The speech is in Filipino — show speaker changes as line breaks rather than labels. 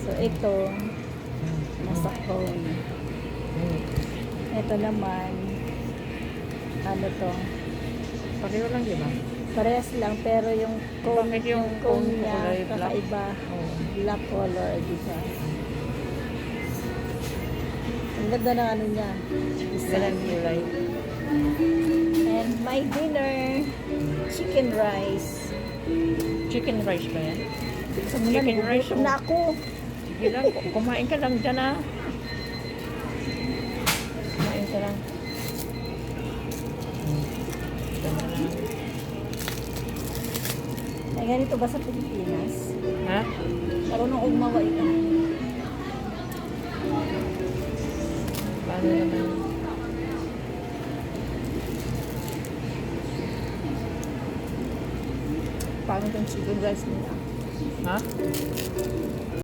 So, ito, nasa cone. Ito naman, ano to?
Pareho lang, di ba?
Parehas lang, pero yung cone,
Bakit yung
cone
cone
niya,
kulay black?
kakaiba.
Oo.
Black color, di ba? Ang ganda ng ano niya.
Ganang kulay.
And my dinner, chicken rice.
Chicken rice ba yan?
Sa muna,
Chicken rice,
nagugutom na
oh.
ako.
Sige lang, kumain ka lang dyan, ah. Kumain ka lang. Ito na lang.
Ay, ganito ba sa Pilipinas?
Ha?
Marunong umawa ito.
Paano naman?
Parang itong chicken rice nila.
Ha?